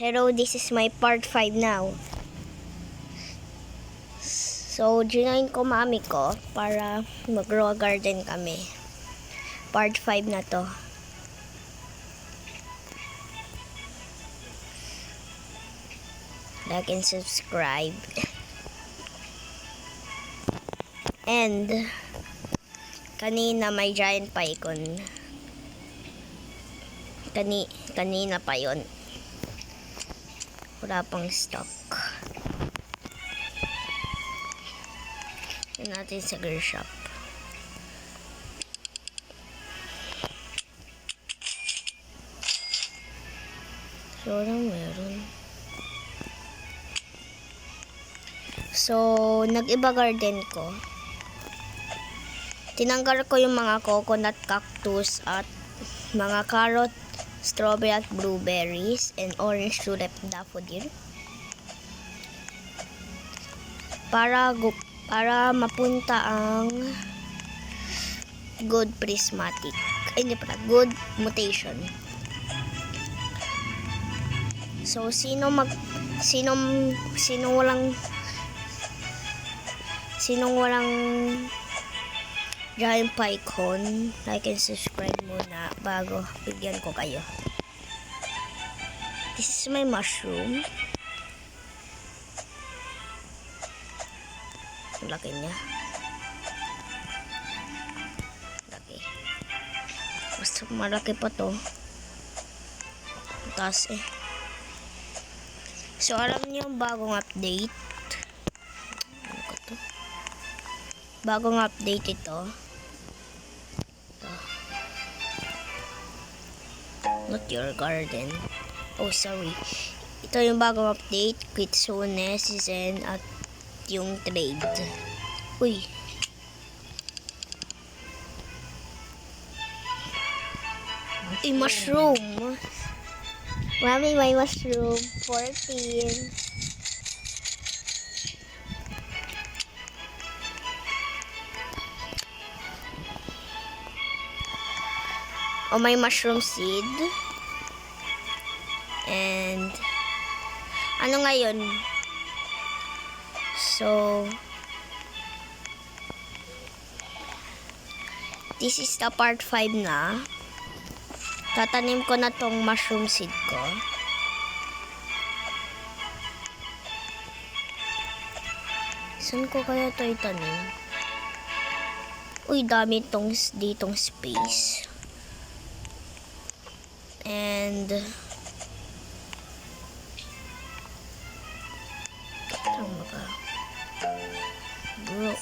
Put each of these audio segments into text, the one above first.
Hello, this is my part 5 now. So, ginain ko mami ko para mag-grow garden kami. Part 5 na to. Like and subscribe. And, kanina may giant python. Kanina pa yon. Wala pang stock. Yan natin sa girl shop. So, anong meron? So, nag-iba garden ko. Tinanggal ko yung mga coconut cactus at mga carrot, strawberry at blueberries, and orange tulip daffodil. Para mapunta ang good prismatic. Hindi pala, good mutation. So, sino walang giant python, like and subscribe muna bago bigyan ko kayo. This is my mushroom. Ang laki niya. Laki. Mas malaki pa to. Taas eh. So, alam niyo yung bagong update. Ano ko to? Bagong update ito. Not your garden. Oh, sorry. Ito yung bagong update. Kitsune, season, at yung trade. Uy. Uy, mushroom. Mami, may mushroom. 14. Oh, may mushroom seed. And ano ngayon? So, this is the part 5 na. Tatanim ko na tong mushroom seed ko. Saan ko kaya ito itanim? Uy, dami ditong space. And tama ka, bro.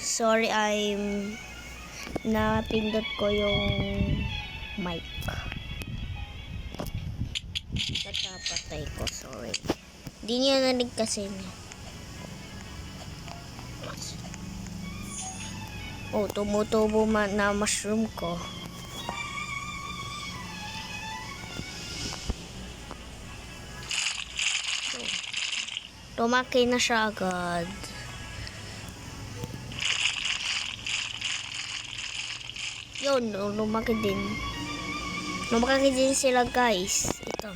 Sorry, napindot ko yung mic. Natapatay ko, sorry. Hindi niya nanig kasi niya. Oh, tumutubo na mushroom ko. Lumaki na siya agad. Yun, lumaki din. Lumaki din sila, guys. Ito.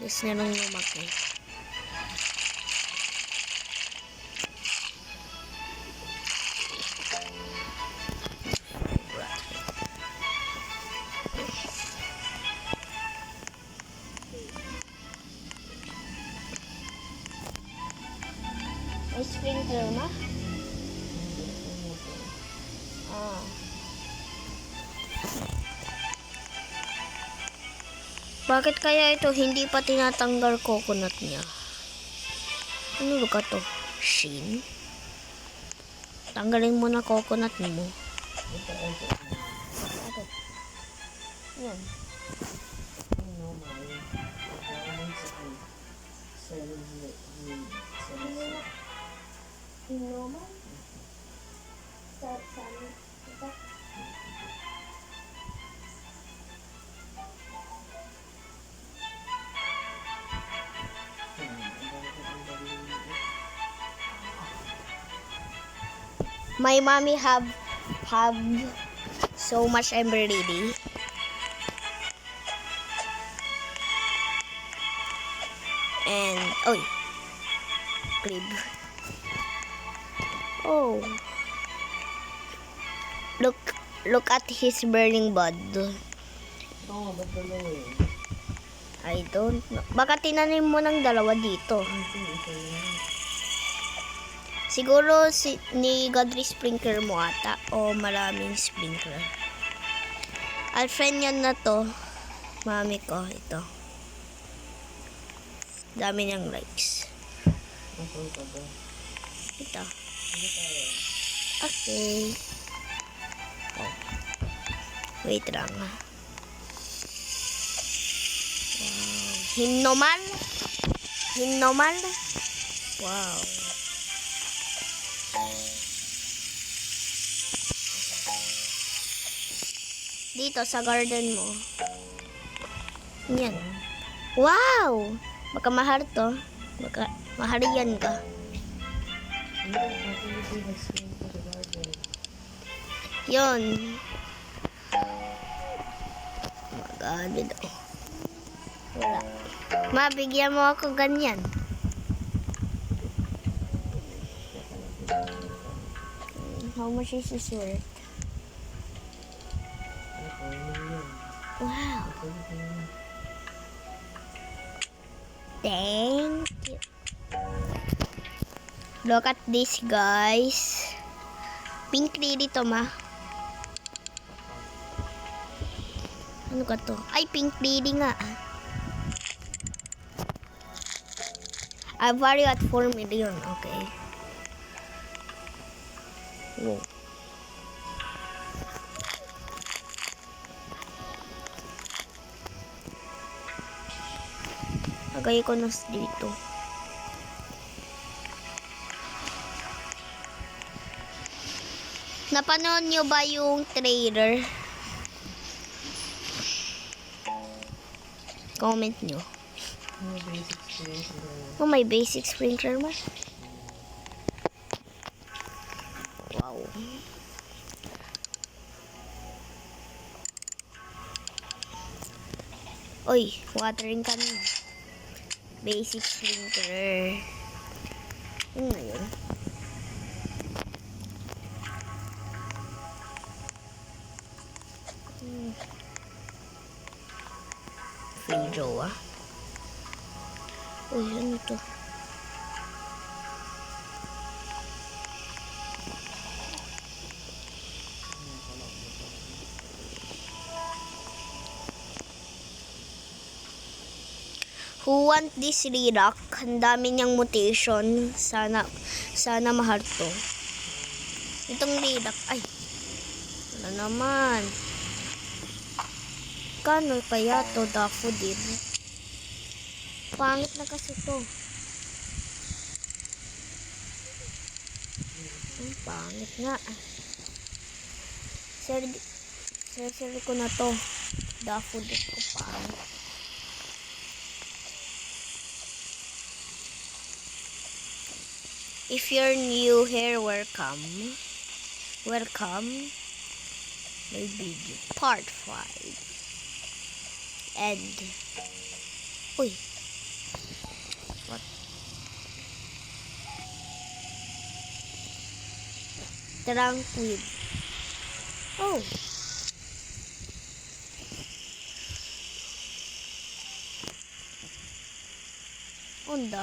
Guys na lang lumaki. Bakit kaya ito hindi pa tinatanggal coconut niya? Ano ba to? Shin? Tanggalin mo na coconut mo. Yan. My mommy have so much embroidery. And crib. Oh. Look at his burning bud. Oo, ba't dalawa eh? I don't know. Baka tinanim mo ng dalawa dito. Siguro ni Godry sprinkler mo ata o maraming sprinkler. Alfred yan na to. Mami ko, ito. Dami niyang likes. Ito. Okay. Oh. Wait lang. Wow. Himnoman? Himnoman? Wow. Dito sa garden mo. Yan. Wow! Baka mahal to. Baka maharian ka. Yun. Maganda daw. Wala. Mabigyan mo ako ganyan. How much is this worth? Wow. Thank you. Look at this, guys. Pink lady to, ma. Ano ka to? Ay, pink lady nga. I value at 4 million. Okay. Wow. Lagay ko na dito. Napanood nyo ba yung trailer? Comment nyo. Oh, may basic sprinkler ba? Wow. Oy, watering can. Basic sprinkler. Ano yun? Free Joe, ah. Uy, ano to? Who want this lilac? Ang dami niyang mutation. Sana mahal to. Itong lilac. Ay. Wala naman. Kano kaya to daffodil? Pangit na kasi to. Ang pangit nga. Sir ko na to. Daffodil ko pangit. If you're new here, welcome. Welcome. My video. Part 5. End. Uy. What? Tranquil. Oh. Onda.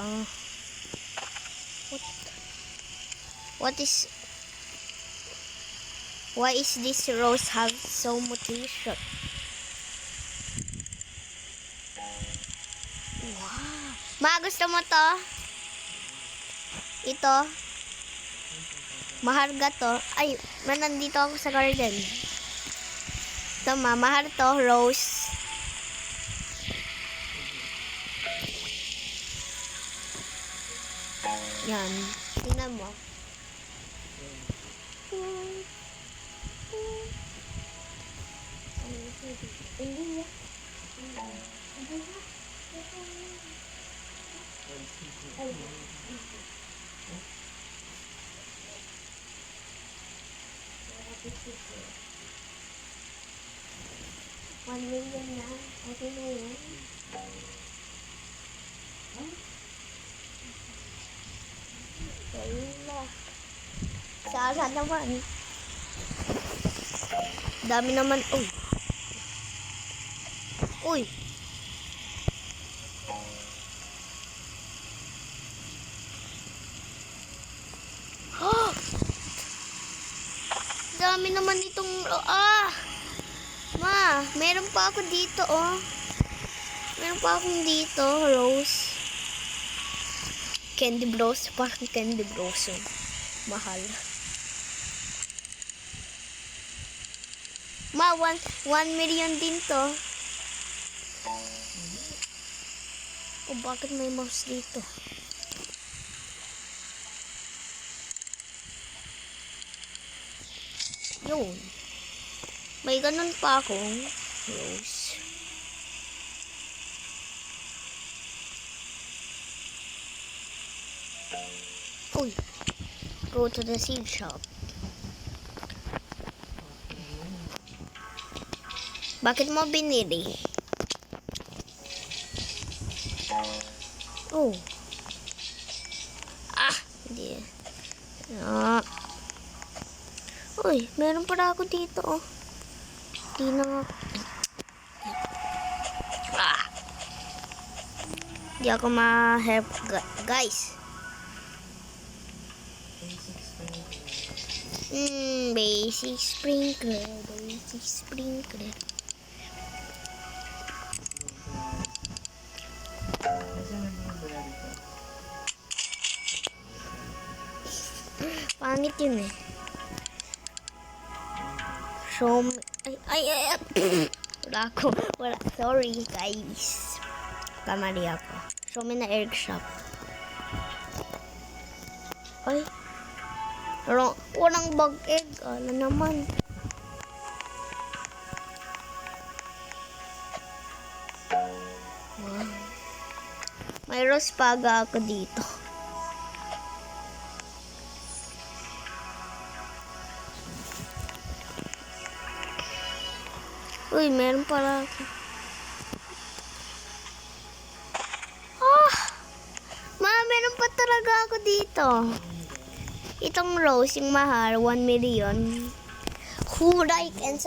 Why is this rose have so mutation? Wow. Ma, gusto mo to? Ito? Maharga to. Ay, nandito ako sa garden. Ito ma, mahal to, rose. Yan. Tingnan mo. $1 million na. Okay na yun. Wala. Saan naman? Dami naman. Uy. Uy. Oh! Dami naman itong... Ma, meron pa ako dito, oh. Meron pa akong dito, rose. Candy Bros. Parang Candy Bros. Oh. Mahal. Ma, 1 million din to. Oh, bakit may mouse dito? Yun. May ganun pa akong rose. Uy. Go to the seed shop. Bakit mo binili? Oh. Hindi. Uy, meron pala ako dito, oh. Di na nga. Di ako ma-help, guys. Basic sprinkler. Basic sprinkler. Pangit yun eh. Show me. Ay. Wala. Sorry, guys. Kamali ako. Show me na egg shop. Ay. Walang bag egg. Ano naman. Wow. May rose paga ako dito. Uy, meron pala ako. Meron pa talaga ako dito. Itong rose, yung mahal, 1 million. Who like and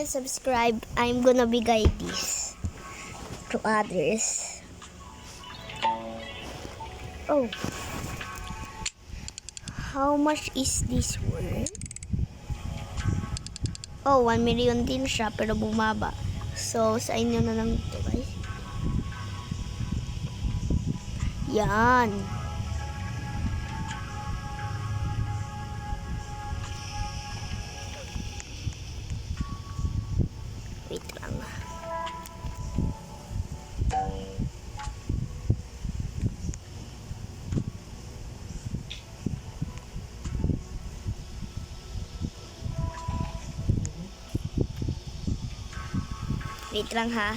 subscribe, I'm gonna bigay this to others. Oh. How much is this worth? Oh, 1 million din siya, pero bumaba. So, sa inyo na lang ito, guys. Yan. Wait lang. Wait lang ha.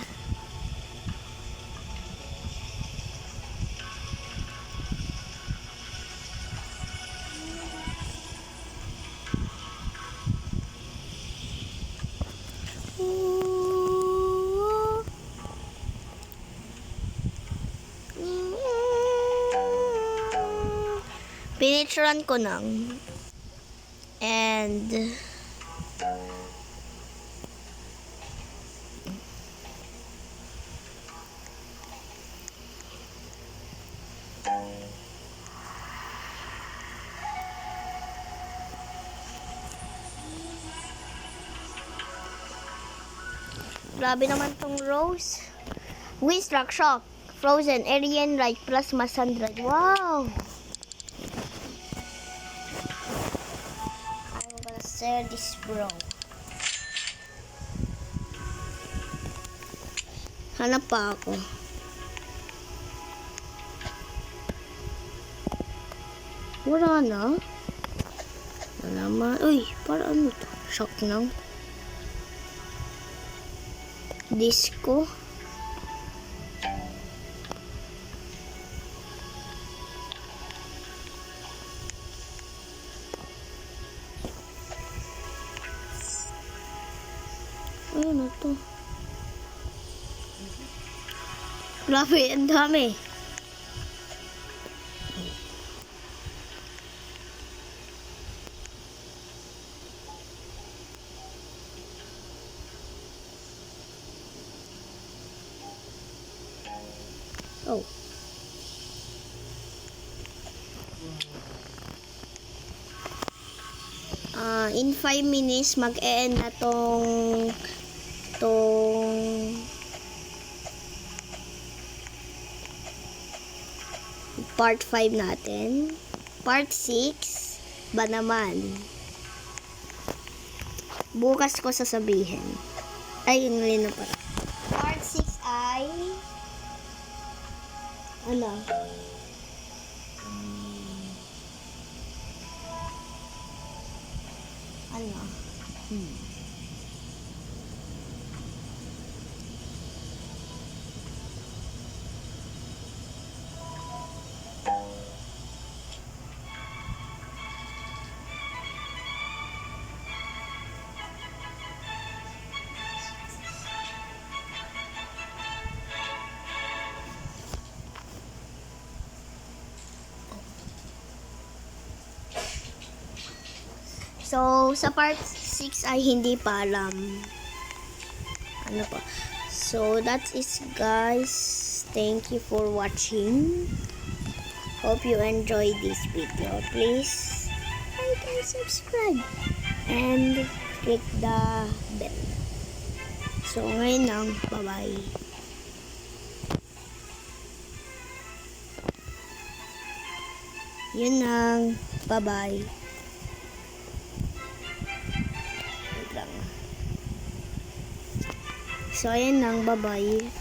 Pinicturean ko nang. And Grabe naman tong rose. Winstruck, Shock, Frozen, Arian, Right, Plasma, Sandra. Wow! I'm gonna share this, bro. Hanap pa ako. Wala na. Wala naman. Uy, para ano to? Shock lang. Disco. Ano to? Grabe, ang dami. Oh. In 5 minutes, mag-e-end na tong part 5 natin. Part 6 ba naman? Bukas ko sasabihin. Ay, yun na pala. Part 6 ay ano? Ano? So, sa part 6 ay hindi pa alam. Ano pa? So, that is guys. Thank you for watching. Hope you enjoyed this video. Please like and subscribe. And click the bell. So, ngayon lang. Bye-bye. Yun lang. Bye-bye. So, ayan lang. Bye-bye.